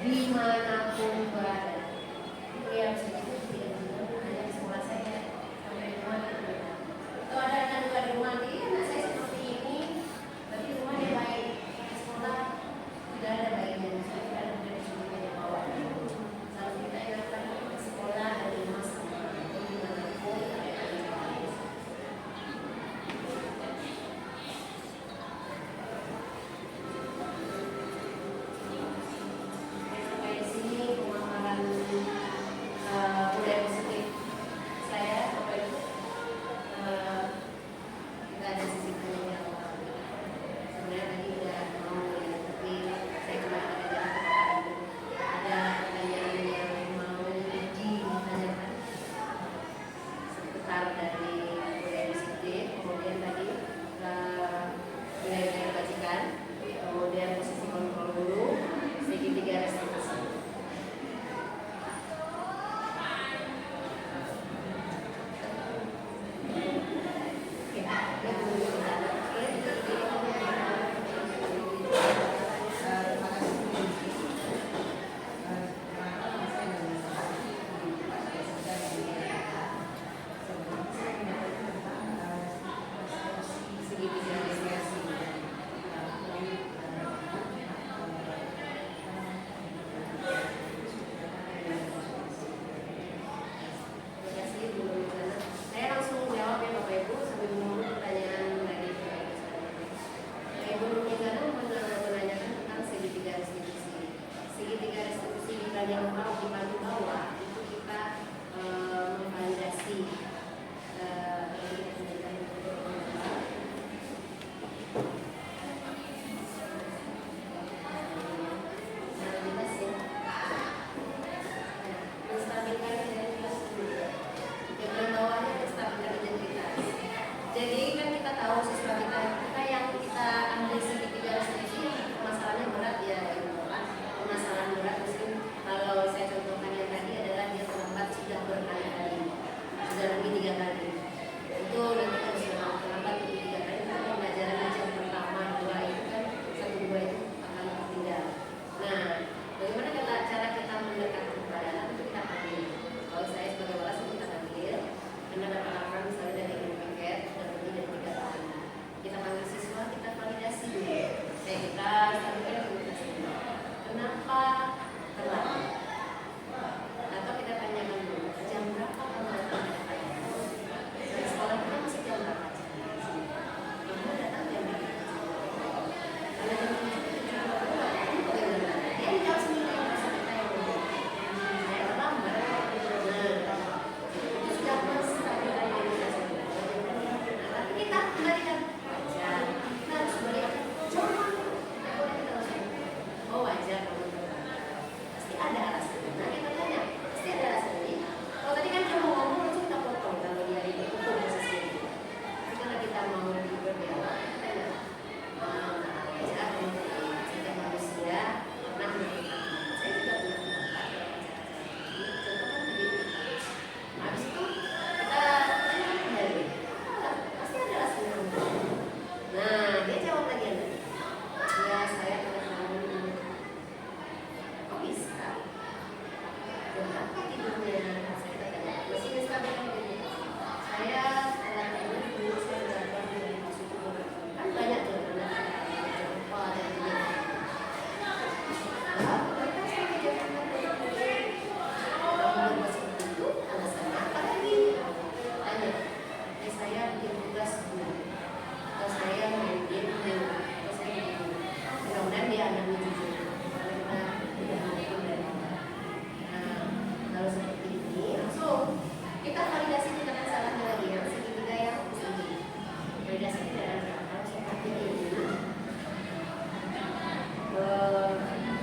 dimanapun berada. Ya bisa jadi tidak hanya di sekolah saya, sampai di rumah gitu. Kalau ada anak juga di rumah, dia anak saya seperti ini, tapi di rumah dia baik, di sekolah tidak ada baiknya. Saya tidak ada dari sini dia bawa. Selalu kita ingatkan di sekolah dan di rumah sama, dimanapun ada yang baik. Sampai di sini pemaparan budaya positif saya Bapak Ibu. Kita ada sisi yang sebenarnya tadi udah mau ya, tapi saya kembali ke jalan ke Bapak Ibu. Ada pertanyaan yang mau ditanyakan seputar dari budaya positif, kemudian tadi budaya kebajikan, kemudian posisi kontrol dulu, segitiga restitusi. Saya langsung jawab ya Bapak Ibu sambil menunggu pertanyaan dari Bapak Ibu sekalian. Ibu Nurmizana menanyakan tentang segitiga restitusi. Segitiga restitusi di bagian bawah itu kita memvalidasi menstabilkan identitas dulu. Yang bawahnya menstabilkan identitas. Jadi kan kita tahu siswa kita yang kita ambil segitiga restitusi permasalahannya berat ya Ibu Bapak. Permasalahan berat mungkin kalau saya contohkan yang tadi adalah dia terlambat sudah berkali-kali, sudah lebih 3 kali. Itu nanti kan sudah terlambat lebih 3 kali. Itu pembelajaran yang pertama, 2 itu kan 1, 2 itu akan tertinggal. Nah, bagaimana cara kita mendekati kepada anak itu kita panggil. Kalau saya sebagai wali kita panggil, Anda dapat laporan misalnya dari paket dan lebih dari 3 tahun. Kita panggil siswa, kita validasi dulu. Kita sampaikan komunikasi dulu. Kenapa terlambat? Atau kita tanyakan dulu, jam berapa kamu datang? Dari sekolah kita masih jam berapa? Kamu datang jam berapa? Karena jam 7, dia jawab sendiri. Saya terlambat. Nah, itu sudah menstabilkan identitas. Tapi kita kembalikan wajar. Kita harus melihat coba. Oh wajar kamu terlambat. Pasti ada alasan. Nah kita tanya, pasti ada alasan ini. Kalau tadi kan dia mau ngomong, langsung kita potong kalau dia itu posisi itu. Tapi karena kita mau berdialog, kita tanya. Wajar kamu terlambat. Setiap manusia pernah melakukan. Saya juga pernah melakukan. Contohkan begitu. Habis itu kita tanya kembali. Pasti ada alasan kamu. Nah dia jawab lagi Anda. Ya saya pernah ngomong dulu. Kok bisa? Berapa tidurnya? Saya tanya. Masih menstabilkan diri. Saya setelah tidur dulu saya belajar dari masuk kan banyak tuh anak lupa dan dia. Mereka sampai jam 4 kamu masih begitu, alasannya apa lagi? Tanya. Saya bikin tugas dulu. Atau saya main game dulu. Atau saya begini. Mudah-mudahan dia anaknya jujur. Karena tidak mungkin dari mana. Nah, kalau seperti ini, langsung kita validasi tindakan salahnya lagi yang segitiga yang sini. Validasi tindakan salah seperti ini.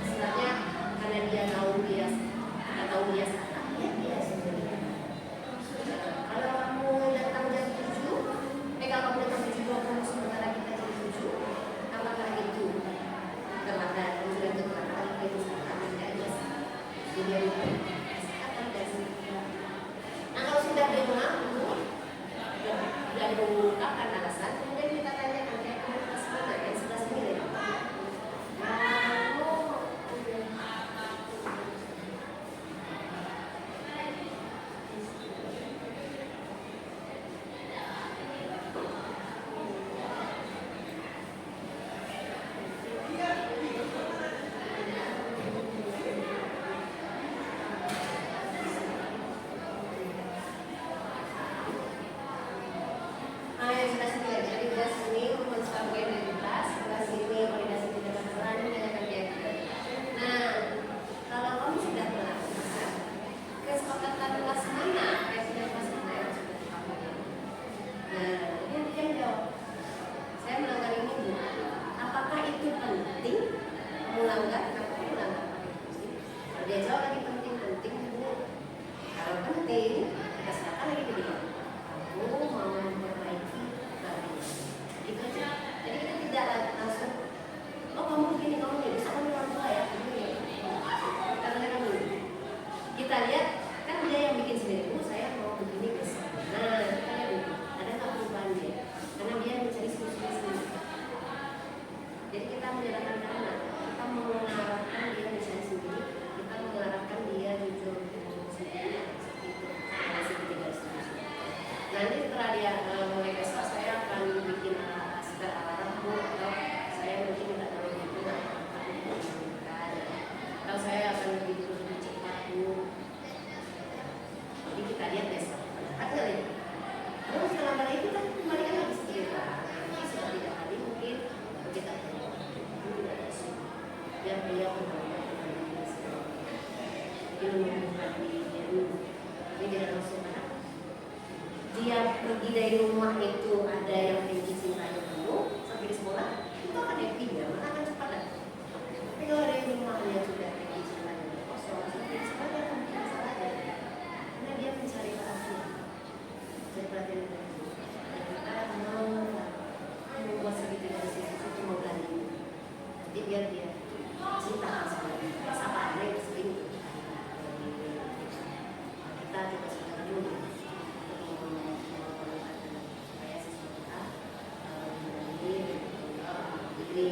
Sebenarnya karena dia tahu dia salah, ya dia sebenarnya. Kalau kamu datang jam 7, kalau kamu datang jam 7 sementara kita jam 7, apakah itu terlambat? Sudah itu terlambat, itu salah, tidak ada salah. Jadi akan dari. Nah kalau sudah dia mengaku, sudah mengungkapkan alasan, kemudian kita tanyakan kayak komunitas mana yang sebelah sini deh. Kamu penting, kita serahkan lagi ke dia. Aku mau memperbaiki keadaan. Itu aja. Jadi kita tidak langsung, oh kamu begini, kamu begini, bisa kamu orang tua ya. Kita dengarkan dulu. Kita lihat, kan dia yang bikin sendiri. Saya mau begini besok. Nah, kita lihat dulu. Ada nggak perubahan dia? Karena dia mencari solusi sendiri. Jadi kita menyerahkan ke anak. Kita mengarahkan dia mencari sendiri. Kita mengarahkan dia jujur sendiri. Seperti itu. Dari segi tiga institusi. Nanti setelah dia mulai besok, saya akan bikin sekedar alarm atau saya mungkin minta tolong itu atau saya akan lebih cepat Bu. Jadi kita lihat besok. Ada lagi. Terus setelah itu kan kembalikan lagi seperti nanti sudah tidak tadi mungkin kita tolong. Itu tidak ada isu. Biar dia berbalik dengan diri sendiri. Ilmu hati dia dulu. Dia tidak langsung ada. Dia pergi dari rumah itu ada yang tinggi cintanya dulu sampai di sekolah itu akan happy dia, maka akan cepat lah. Tapi kalau ada yang rumahnya sudah tinggi cintanya kosong sampai di sekolah dia akan bikin salah ya. Karena dia mencari perhatian, mencari perhatian itu. Dan kita mau membuat segitiga sisi itu mau ganti. Jadi biar dia cinta sama dia, sama anak sering kita coba sebentar dulu. Supaya siswa kita menjadi diri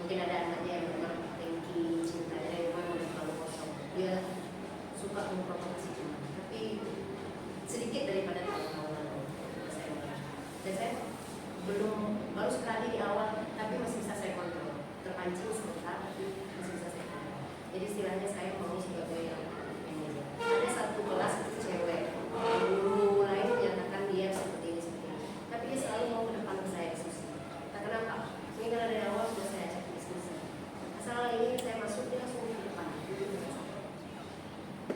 mungkin ada anaknya yang memang tangki cintanya yang memang udah terlalu kosong, dia suka memprovokasi teman, tapi sedikit daripada tahun-tahun lalu dan saya baru sekali di awal, tapi masih bisa saya kontrol, terpancing sebentar, tapi masih bisa saya kontrol. Jadi istilahnya saya mau sebagai ini. Ada satu kelas itu cewek, guru lain menyatakan dia seperti ini, tapi dia selalu mau ke depan saya diskusi. Tak kenapa? Ini karena dari awal sudah saya ajak diskusi. Asal ini saya masuk dia langsung ke depan.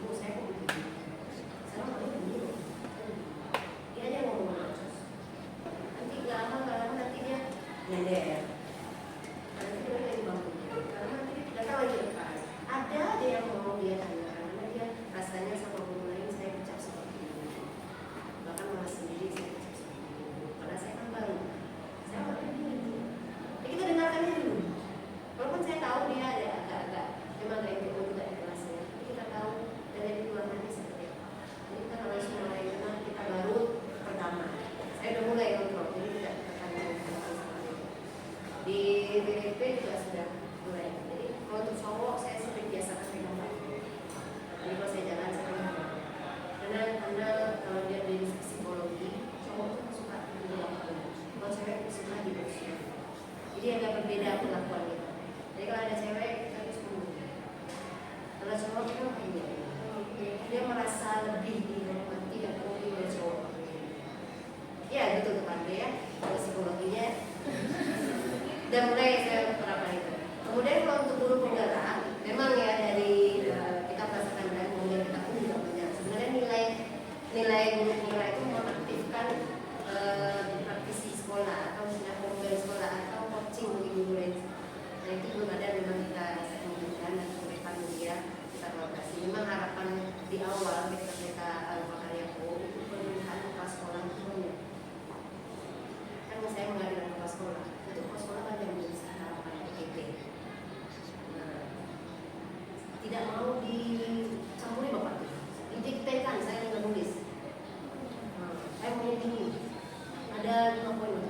Bu, saya mau begini. Saya mau begini. Dia aja ngomong terus. Nanti nggak lama nanti dia nyender. Nanti dia lagi bangun. Karena nanti dia datang lagi depan. Ada aja yang mau dia tanya karena dia rasanya sama guru lain saya ucap seperti ini. Bahkan malah sendiri saya ucap seperti ini. Karena saya kan baru. Saya pakai begini. Ya, kita dengarkannya dulu. Walaupun saya tahu dia ada agak-agak memang ada yang juga di kelasnya, tapi kita tahu dari keluarganya seperti apa. Jadi kita harus mulai kenal, kita baru pertama. Saya udah mulai kontrol, jadi tidak akan seperti itu. Di BPP juga sudah mulai. Jadi kalau untuk cowok saya sering biasakan pegang batu. Jadi kalau saya jalan saya pegang batu. Karena kalau dia dari psikologi, cowok itu suka pegang batu. Kalau cewek suka di bawah. Jadi agak berbeda perlakuan kita. Jadi kalau ada cewek kita harus menunggu. Kalau cowok kita punya, dia merasa lebih dihormati dan lebih dari cowok. Ya betul teman ya, kalau psikologinya. Dan mulai saya terapkan itu. Kemudian kalau untuk guru penggerak, memang ya dari kita merasakan dan kemudian kita pun juga punya. Sebenarnya nilai guru penggerak itu mengaktifkan praktisi sekolah atau misalnya penggerak sekolah atau coaching bagi guru lain. Nah itu belum ada, memang kita menggunakan dan kemudian dia kita kolaborasi. Memang harapan di awal ketika kita Al-Fakarya itu permintaan kepala sekolah itu banyak. Kan saya mengadakan kepala sekolah, itu kepala sekolah kan yang bisa harapan PKP. Nah, tidak mau dicampuri bapak itu, didiktekan, saya nggak nulis. Nah, saya mau ini, ada 5 poin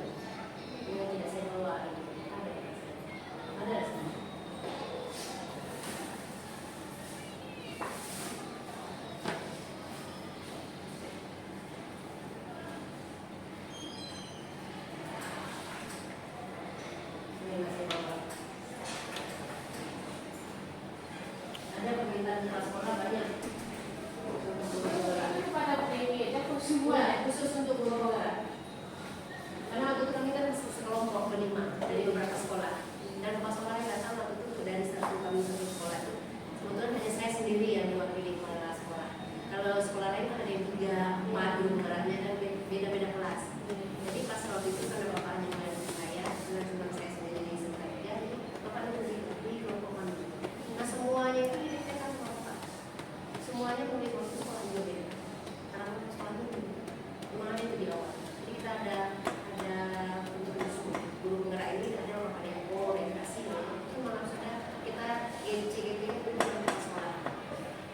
yang tidak saya bawa ini. Ada sih. Ini masih bawa. Ada permintaan kepala sekolah banyak. Pada penyanyi aja kok semua. Semua khusus untuk guru penggerak. Karena waktu itu kami kan sekelompok berlima dari beberapa sekolah. Dan kepala sekolah yang datang waktu itu dari satu sekolah itu kebetulan hanya saya sendiri yang mewakili kepala sekolah. Kalau sekolah lain kan ada yang 3, 4 guru penggeraknya dan beda-beda kelas. Jadi pas waktu itu karena bapaknya melihat saya, karena cuma saya sendiri di sekolah dia, bapaknya di kelompok kami. Nah semuanya itu didiktekan sama bapak. Semuanya mulai masuk sekolah juga beda. Karena sekolah itu memang itu di awal. Jadi kita ada untuk guru penggerak ini ada orientasi itu maksudnya kita CGP itu bukan sekolah.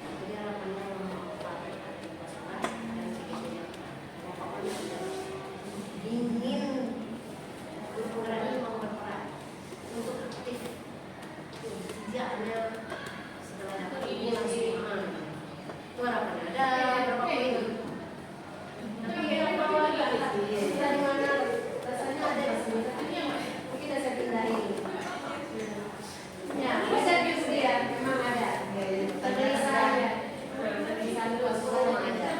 Jadi harapannya memperkuat sekolah dan CGP-nya pokoknya sudah ingin guru penggerak ini mau berperan untuk aktif, tidak hanya setelah dapat ini langsung itu harapannya. Ada berapa poin? Tapi yang bawah dari mana rasanya ada di sini. Mungkin saya pindahin. Ya, bisa gitu ya, memang ada. Penulisan dulu semua ada.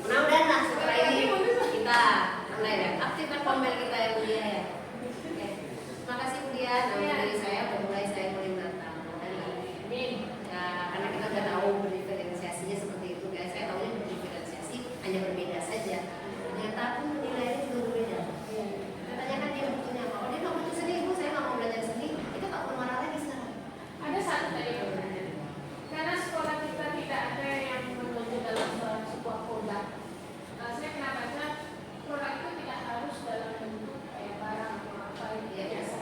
Mudah-mudahan lah setelah ini kita mulai ya. Aktifkan pomel kita ya Budia ya. Oke. Terima kasih Budia. Nama dari saya mulai saya mulai menantang. Amin. Ya, karena kita udah tahu berdiferensiasinya seperti itu ya. Saya tahu berdiferensiasi hanya berbeda saja. Ternyata pun nilainya juga berbeda. Katanya kan dia butuhnya apa? Oh dia nggak butuh seni, Bu. Saya nggak mau belajar seni. Itu nggak perlu marah lagi sekarang. Ada satu tadi pertanyaan. Karena sekolah kita tidak ada yang menuju dalam sebuah produk. Saya pernah baca produk itu tidak harus dalam bentuk kayak barang atau apa Ya, biasa.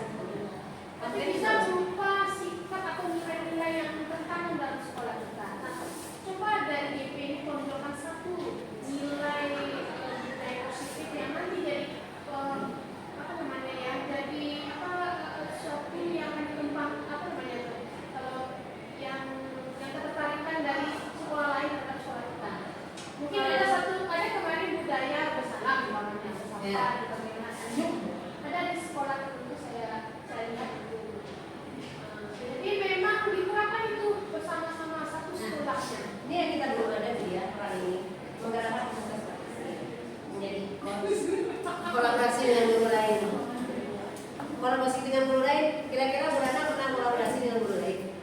kolaborasi dengan guru lain, kira-kira Bu Rana pernah kolaborasi dengan guru lain?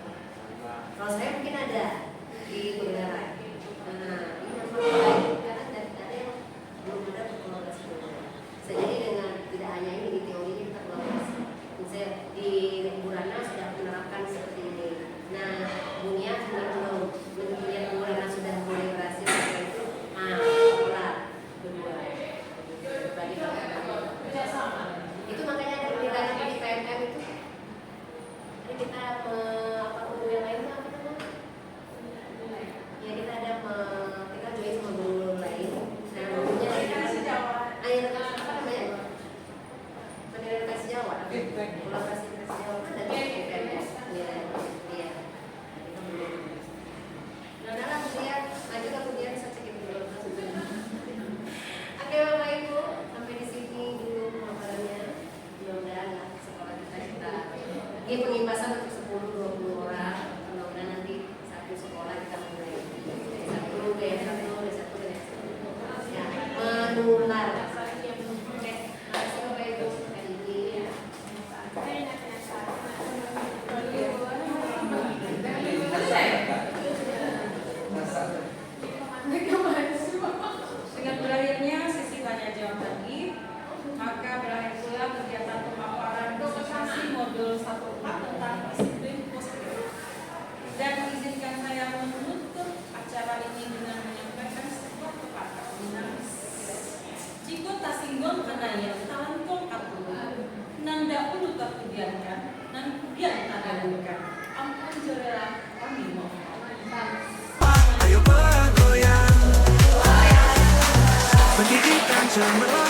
Kalau saya mungkin ada di Donggala. Nah, ini memang baik karena ada yang belum ada kolaborasi dengan guru. Jadi dengan tidak hanya ini di teori ini kita kolaborasi. Misalnya di Bu Rana sudah menerapkan seperti ini. Nah, Bunia belum melihat Bu Rana sudah mulai berhasil seperti itu. Nah, sekolah berdua. Bagi itu makanya ada penilaian di PMM itu. Jadi kita apa guru yang lain itu apa namanya? Ya kita ada kita join sama guru lain. Nah gurunya apa namanya? Penilaian tes Jawa. Kolaborasi tes Jawa kan ada di PMM. Iya. Nah, kemudian lanjut kemudian saya cek itu dulu. Oke Bapak Ibu, sampai di sini dulu pemaparannya. Mudah-mudahan sekolah kita ini pengimpasan untuk 10-20 orang. Mudah-mudahan nanti satu sekolah kita mulai dari satu ke yang satu, dari satu ke yang satu. Ya, menular. Oke, makasih Bapak Ibu hari ini. Dengan berakhirnya sesi tanya jawab tadi, maka berakhir pula kegiatan pemaparan presentasi modul 1 tentang disiplin positif. Dan izinkan saya menutup acara ini dengan menyampaikan sebuah pepatah dinamis. Jika tasinggon kanaya talangkong katulung, nanda ulu kakudiankan, nan kudian tadalungkan. Ampun jorela kami mohon. Ayo bergoyang, pendidikan cemerlang.